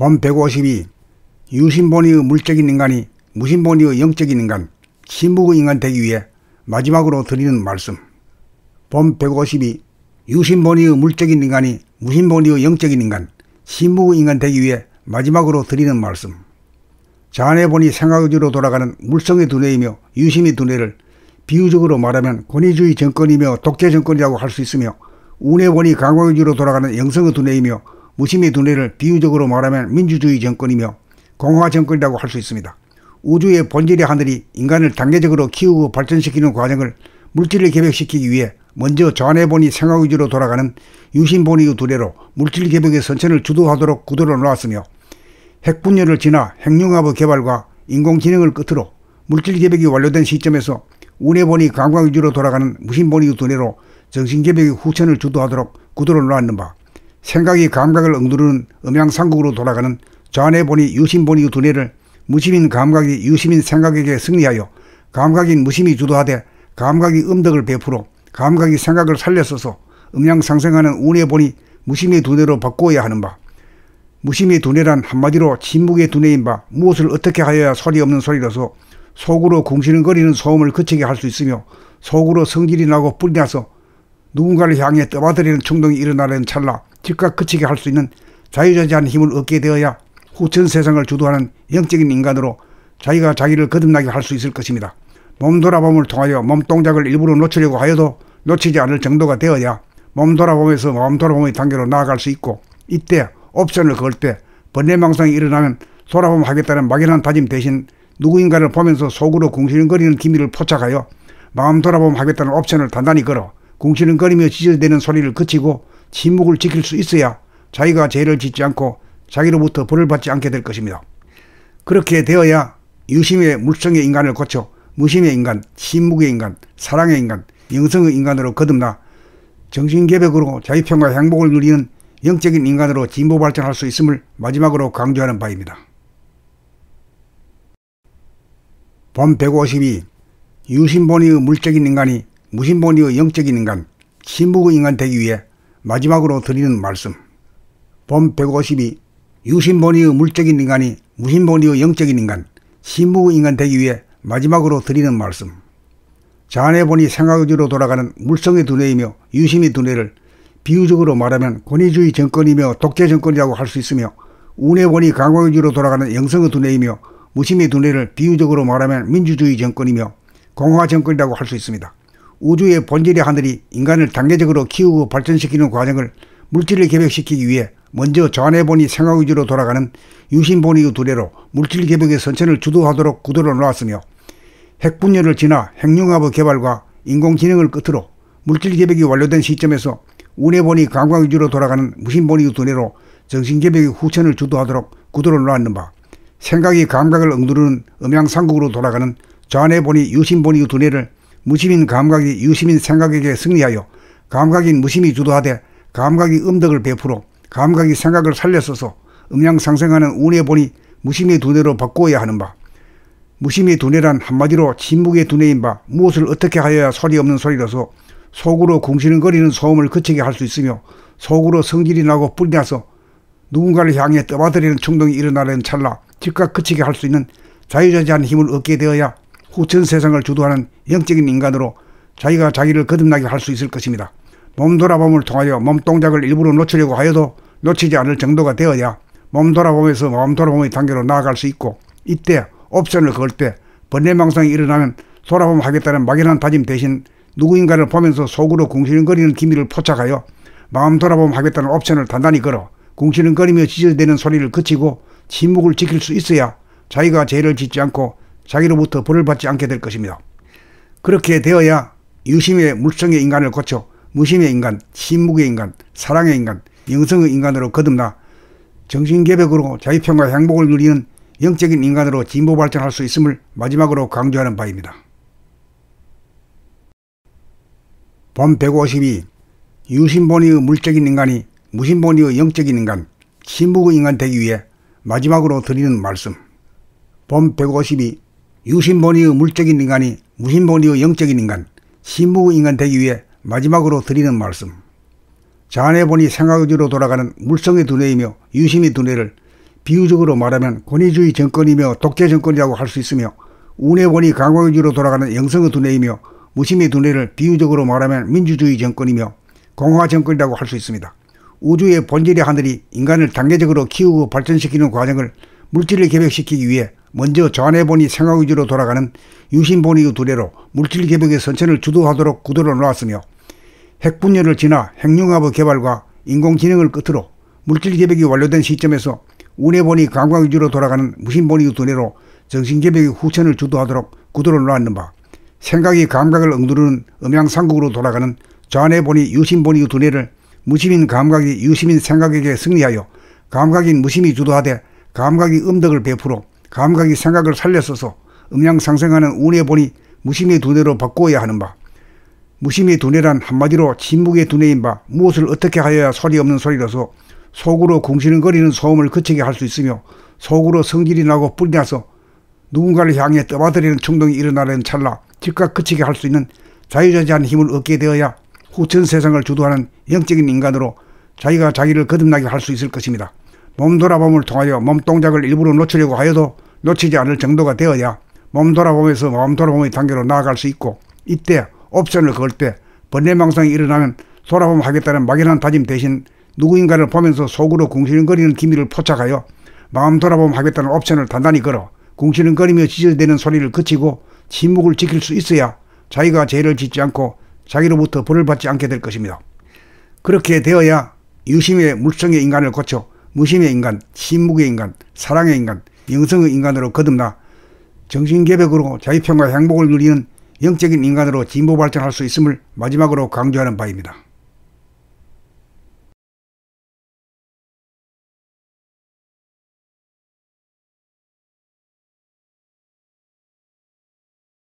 본 152. 유신본의의 물적인 인간이 무신본의의 영적인 인간, 신무의 인간 되기 위해 마지막으로 드리는 말씀. 본 152. 유신본의의 물적인 인간이 무신본의의 영적인 인간, 신무의 인간 되기 위해 마지막으로 드리는 말씀. 자안해보니 생각의지로 돌아가는 물성의 두뇌이며 유심의 두뇌를 비유적으로 말하면 권위주의 정권이며 독재 정권이라고 할 수 있으며, 운해보니 강화의지로 돌아가는 영성의 두뇌이며 무심의 두뇌를 비유적으로 말하면 민주주의 정권이며 공화 정권이라고 할 수 있습니다. 우주의 본질의 하늘이 인간을 단계적으로 키우고 발전시키는 과정을 물질을 개벽시키기 위해 먼저 자안해보니 생각의지로 돌아가는 유신본의의 두뇌로 물질 개벽의 선천을 주도하도록 구도를 놓았으며, 핵분열을 지나 핵융합의 개발과 인공지능을 끝으로 물질 개벽이 완료된 시점에서 운해보니 감각의지로 돌아가는 무신본의의 두뇌로 정신개벽의 후천을 주도하도록 구도를 놓았는 바, 생각이 감각을 억누르는 음양상국으로 돌아가는 자안해보니 유신본의의 두뇌를 무심인 감각이 유심인 생각에게 승리하여 감각인 무심이 주도하되 감각이 음덕을 베풀어 감각이 생각을 살려서서 음양상생하는 운해보니 무심의 두뇌로 바꾸어야 하는 바, 무심의 두뇌란 한마디로 침묵의 두뇌인 바, 무엇을 어떻게 하여야 소리 없는 소리로서 속으로 궁시렁거리는 소음을 그치게 할 수 있으며 속으로 성질이 나고 뿔이 나서 누군가를 향해 떠받들이는衝動이 일어나는 찰나 즉각 그치게 할 수 있는 자유자재한 힘을 얻게 되어야 후천 세상을 주도하는 영적인 인간으로 자기가 자기를 거듭나게 할 수 있을 것입니다. 몸돌아봄을 통하여 몸동작을 일부러 놓치려고 하여도 놓치지 않을 정도가 되어야 몸돌아봄에서 마음돌아봄의 단계로 나아갈 수 있고, 이때 옵션을 걸 때 번뇌망상이 일어나면 돌아봄 하겠다는 막연한 다짐 대신 누구인가를 보면서 속으로 궁시렁거리는 기미를 포착하여 마음 돌아봄 하겠다는 옵션을 단단히 걸어 궁시렁거리며 지저대는 소리를 그치고 침묵을 지킬 수 있어야 자기가 죄를 짓지 않고 자기로부터 벌을 받지 않게 될 것입니다. 그렇게 되어야 유심의 물성의 인간을 고쳐 무심의 인간, 침묵의 인간, 사랑의 인간, 영성의 인간으로 거듭나 정신개벽으로 자유평화 행복을 누리는 영적인 인간으로 진보 발전할 수 있음을 마지막으로 강조하는 바입니다. 본 152. 유신본의의 물적인 인간이 무신본의의 영적인 인간, 신무의 인간 되기 위해 마지막으로 드리는 말씀. 본 152. 유신본의의 물적인 인간이 무신본의의 영적인 인간, 신무의 인간 되기 위해 마지막으로 드리는 말씀. 자안해보니 생각의지로 돌아가는 물성의 두뇌이며 유심의 두뇌를 비유적으로 말하면 권위주의 정권이며 독재 정권이라고 할 수 있으며, 운해보니 강화의지로 돌아가는 영성의 두뇌이며 무심의 두뇌를 비유적으로 말하면 민주주의 정권이며 공화 정권이라고 할 수 있습니다. 우주의 본질의 하늘이 인간을 단계적으로 키우고 발전시키는 과정을 물질을 개벽시키기 위해 먼저 자안해보니 생각의지로 돌아가는 유신본의의 두뇌로 물질 개벽의 선천을 주도하도록 구도를 놓았으며, 핵분열을 지나 핵융합의 개발과 인공지능을 끝으로 물질 개벽이 완료된 시점에서 운해보니 감각의지로 돌아가는 무신본의의 두뇌로 정신개벽의 후천을 주도하도록 구도를 놓았는 바, 생각이 감각을 억누르는 음양상국으로 돌아가는 자안해보니 유신본의의 두뇌를 무심인 감각이 유심인 생각에게 승리하여 감각인 무심이 주도하되 감각이 음덕을 베풀어 감각이 생각을 살려서서 음양상생하는 운해보니 무심의 두뇌로 바꾸어야 하는 바, 무심의 두뇌란 한마디로 침묵의 두뇌인 바, 무엇을 어떻게 하여야 소리 없는 소리로서 속으로 궁시렁거리는 소음을 그치게 할 수 있으며 속으로 성질이 나고 뿔이 나서 누군가를 향해 떠받들이는衝動이 일어나는 찰나 즉각 그치게 할 수 있는 자유자재한 힘을 얻게 되어야 후천 세상을 주도하는 영적인 인간으로 자기가 자기를 거듭나게 할 수 있을 것입니다. 몸돌아봄을 통하여 몸동작을 일부러 놓치려고 하여도 놓치지 않을 정도가 되어야 몸돌아봄에서 마음돌아봄의 단계로 나아갈 수 있고, 이때 옵션을 걸 때 번뇌망상이 일어나면 돌아봄 하겠다는 막연한 다짐 대신 누구인가를 보면서 속으로 궁시렁거리는 기미를 포착하여 마음 돌아봄 하겠다는 옵션을 단단히 걸어 궁시렁거리며 지저대는 소리를 그치고 침묵을 지킬 수 있어야 자기가 죄를 짓지 않고 자기로부터 벌을 받지 않게 될 것입니다. 그렇게 되어야 유심의 물성의 인간을 고쳐 무심의 인간, 침묵의 인간, 사랑의 인간, 영성의 인간으로 거듭나 정신개벽으로 자유평화 행복을 누리는 영적인 인간으로 진보 발전할 수 있음을 마지막으로 강조하는 바입니다. 본 152. 유신본의의 물적인 인간이 무신본의의 영적인 인간, 신무의 인간 되기 위해 마지막으로 드리는 말씀. 본 152. 유신본의의 물적인 인간이 무신본의의 영적인 인간, 신무의 인간 되기 위해 마지막으로 드리는 말씀. 자안해보니 생각의지로 돌아가는 물성의 두뇌이며 유심의 두뇌를 비유적으로 말하면 권위주의 정권이며 독재 정권이라고 할 수 있으며, 운의 원이 강화위주로 돌아가는 영성의 두뇌이며, 무심의 두뇌를 비유적으로 말하면 민주주의 정권이며 공화 정권이라고 할 수 있습니다. 우주의 본질의 하늘이 인간을 단계적으로 키우고 발전시키는 과정을 물질을 개벽시키기 위해 먼저 자원의 생각 위주로 돌아가는 유심본의 두뇌로 물질 개벽의 선천을 주도하도록 구도를 놓았으며, 핵분열을 지나 핵융합의 개발과 인공지능을 끝으로 물질 개벽이 완료된 시점에서 운의 본이 감각 위주로 돌아가는 무심본의 두뇌로 정신개벽의 후천을 주도하도록 구도를 놓았는 바, 생각이 감각을 억누르는 음양상국으로 돌아가는 자원의 본이 유심본의 두뇌를 무심인 감각이 유심인 생각에게 승리하여 감각인 무심이 주도하되 감각이 음덕을 베풀어 감각이 생각을 살려서서 음양상생하는 운의 본이 무심의 두뇌로 바꾸어야 하는 바, 무심의 두뇌란 한마디로 침묵의 두뇌인 바, 무엇을 어떻게 하여야 소리 없는 소리로서 속으로 궁시렁거리는 소음을 그치게 할 수 있으며, 속으로 성질이 나고 뿔이 나서 누군가를 향해 떠받들이는衝動이 일어나는 찰나 즉각 그치게 할 수 있는 자유자재한 힘을 얻게 되어야 후천 세상을 주도하는 영적인 인간으로 자기가 자기를 거듭나게 할 수 있을 것입니다. 몸돌아봄을 통하여 몸동작을 일부러 놓치려고 하여도 놓치지 않을 정도가 되어야 몸돌아봄에서 마음돌아봄의 단계로 나아갈 수 있고, 이때 옵션을 걸 때 번뇌망상이 일어나면 돌아봄 하겠다는 막연한 다짐 대신 누구인가를 보면서 속으로 궁시렁거리는 기미를 포착하여 마음 돌아봄 하겠다는 옵션을 단단히 걸어 궁시렁거리며 지저대는 소리를 그치고 침묵을 지킬 수 있어야 자기가 죄를 짓지 않고 자기로부터 벌을 받지 않게 될 것입니다. 그렇게 되어야 유심의 물성의 인간을 고쳐 무심의 인간, 침묵의 인간, 사랑의 인간, 영성의 인간으로 거듭나 정신개벽으로 자유평화 행복을 누리는 영적인 인간으로 진보 발전할 수 있음을 마지막으로 강조하는 바입니다.